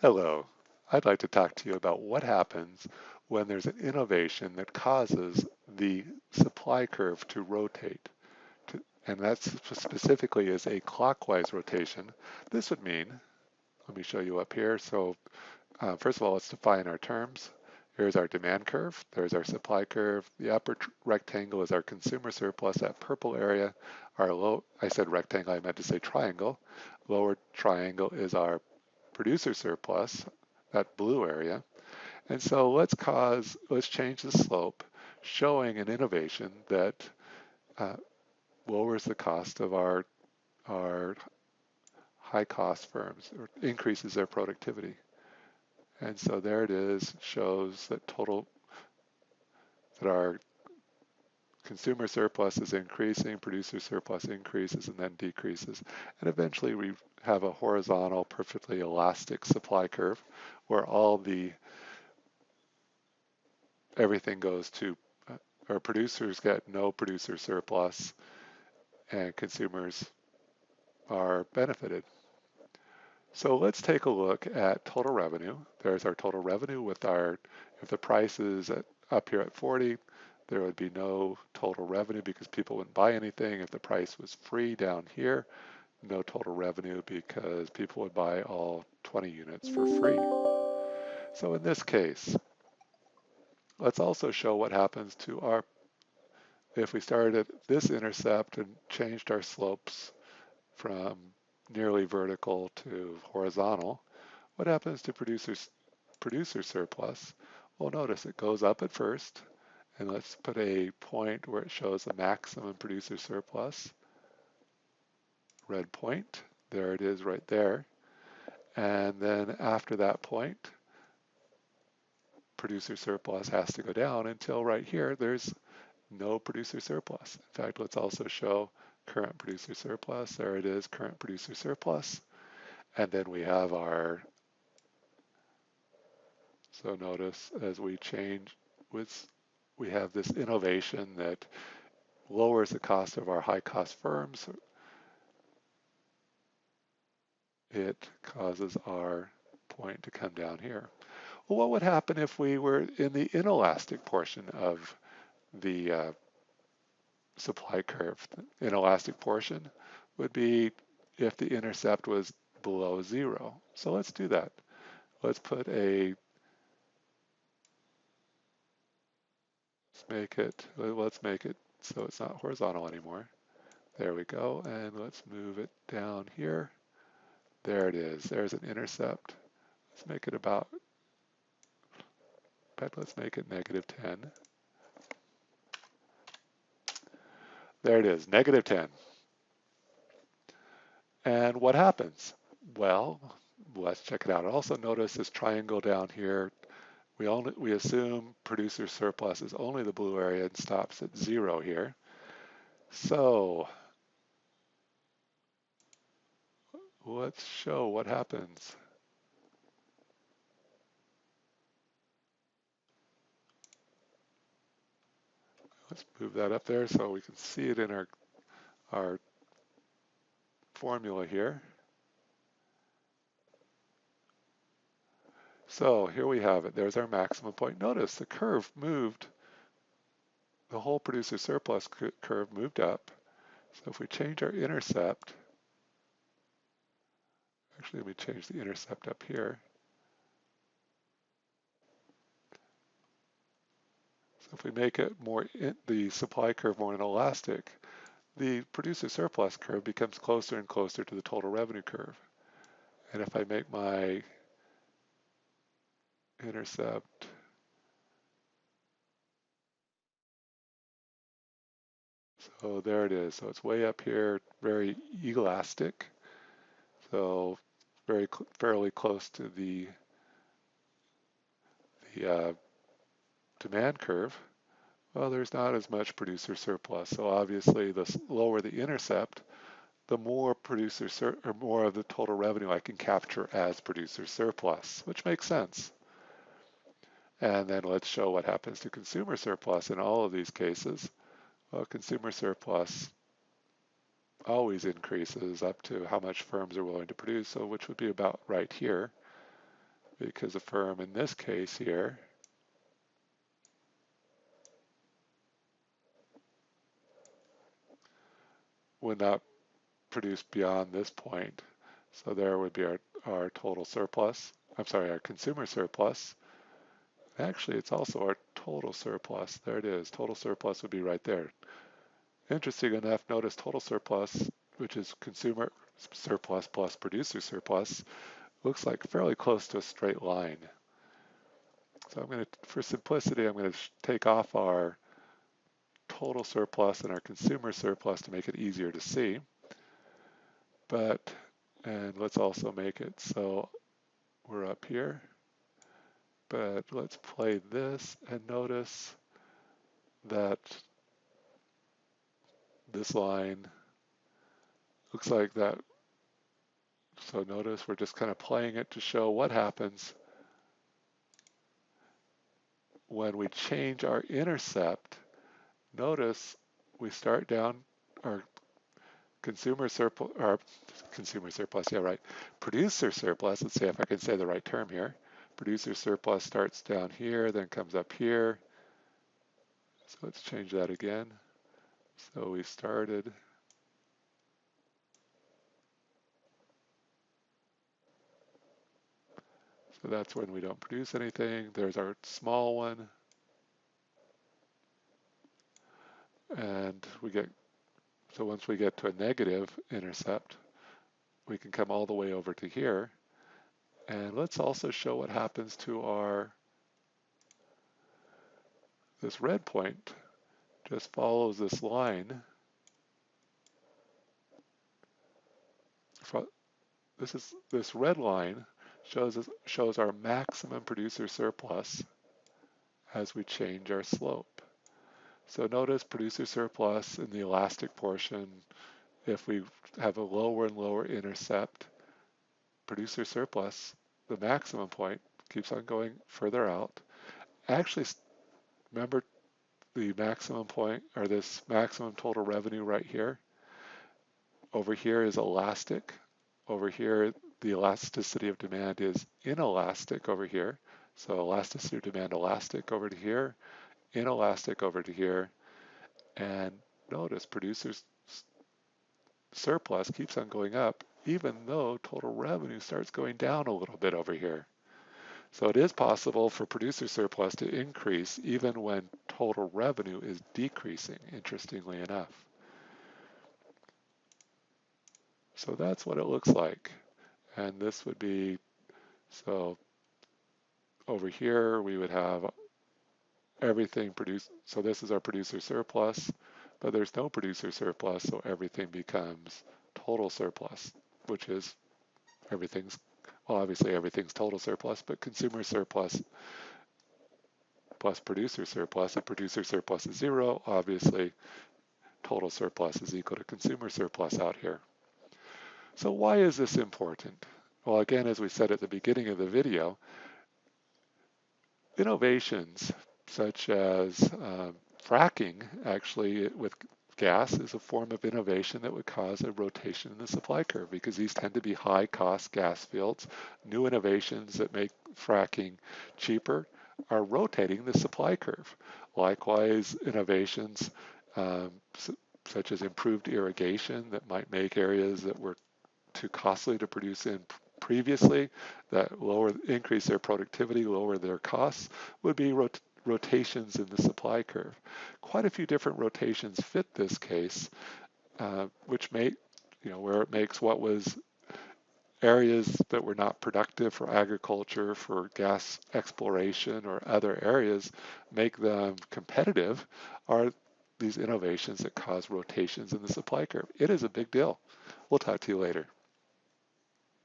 Hello. I'd like to talk to you about what happens when there's an innovation that causes the supply curve to rotate. And that specifically is a clockwise rotation. This would mean, let me show you up here. So first of all, let's define our terms. Here's our demand curve. There's our supply curve. The upper rectangle is our consumer surplus, that purple area. I said rectangle, I meant to say triangle. Lower triangle is our producer surplus, that blue area. And so let's change the slope, showing an innovation that uh, lowers the cost of our high cost firms or increases their productivity. And so there it is, shows that our consumer surplus is increasing, producer surplus increases and then decreases. And eventually we have a horizontal, perfectly elastic supply curve where everything goes to our producers get no producer surplus and consumers are benefited. So let's take a look at total revenue. There's our total revenue if the price is up here at 40, there would be no total revenue because people wouldn't buy anything. If the price was free down here, no total revenue because people would buy all 20 units for free. So in this case, let's also show what happens if we started at this intercept and changed our slopes from nearly vertical to horizontal, what happens to producer surplus? Well, notice it goes up at first, and let's put a point where it shows the maximum producer surplus. Red point, there it is right there. And then after that point, producer surplus has to go down until right here, there's no producer surplus. In fact, let's also show current producer surplus. There it is, current producer surplus. And then we have so notice as we change, we have this innovation that lowers the cost of our high cost firms. It causes our point to come down here. Well, what would happen if we were in the inelastic portion of the supply curve? The inelastic portion would be if the intercept was below 0. So let's do that. Let's let's make it so it's not horizontal anymore. There we go, and let's move it down here. There it is. There's an intercept. Let's make it let's make it -10. There it is, -10. And what happens? Well, let's check it out. Also notice this triangle down here. We assume producer surplus is only the blue area and stops at 0 here. So let's show what happens. Let's move that up there so we can see it in our formula here. So here we have it. There's our maximum point. Notice the curve moved, the whole producer surplus curve moved up. So if we change our intercept, actually let me change the intercept up here. So if we make it the supply curve more inelastic, the producer surplus curve becomes closer and closer to the total revenue curve. And if I make my intercept so there it is. So it's way up here, very elastic. So fairly close to the demand curve. Well, there's not as much producer surplus. So obviously, the lower the intercept, the more more of the total revenue I can capture as producer surplus, which makes sense. And then let's show what happens to consumer surplus in all of these cases. Well, consumer surplus always increases up to how much firms are willing to produce, so which would be about right here. because a firm in this case here would not produce beyond this point. So there would be our total surplus. I'm sorry, our consumer surplus. Actually, it's also our total surplus. There it is. Total surplus would be right there. Interesting enough, notice total surplus, which is consumer surplus plus producer surplus, looks like fairly close to a straight line. So I'm going to, for simplicity, I'm going to take off our total surplus and our consumer surplus to make it easier to see. And let's also make it so we're up here. But let's play this and notice that this line looks like that. So notice we're just kind of playing it to show what happens when we change our intercept. Notice we start down our consumer surplus, yeah, right. Producer surplus, let's see if I can say the right term here. Producer surplus starts down here, then comes up here. So let's change that again. So we started. So that's when we don't produce anything. There's our small one. And so once we get to a negative intercept, we can come all the way over to here. And let's also show what happens to this red point just follows this line. This red line shows our maximum producer surplus as we change our slope. So notice producer surplus in the elastic portion, if we have a lower and lower intercept, producer surplus, the maximum point, keeps on going further out. Actually, remember the maximum point, or this maximum total revenue right here? Over here is elastic. Over here, the elasticity of demand is inelastic over here. So elasticity of demand elastic over to here, inelastic over to here. And notice producer's surplus keeps on going up, even though total revenue starts going down a little bit over here. So it is possible for producer surplus to increase even when total revenue is decreasing, interestingly enough. So that's what it looks like. And this would be, so over here we would have everything produced. So this is our producer surplus, but there's no producer surplus, so everything becomes total surplus, which is well, obviously everything's total surplus, but consumer surplus plus producer surplus, and producer surplus is zero, obviously total surplus is equal to consumer surplus out here. So why is this important? Well, again, as we said at the beginning of the video, innovations such as fracking, actually with gas, is a form of innovation that would cause a rotation in the supply curve because these tend to be high-cost gas fields. New innovations that make fracking cheaper are rotating the supply curve. Likewise, innovations such as improved irrigation that might make areas that were too costly to produce in previously, that increase their productivity, lower their costs, would be rotations in the supply curve. Quite a few different rotations fit this case, which where it makes what was areas that were not productive for agriculture, for gas exploration or other areas, make them competitive, are these innovations that cause rotations in the supply curve. It is a big deal. We'll talk to you later.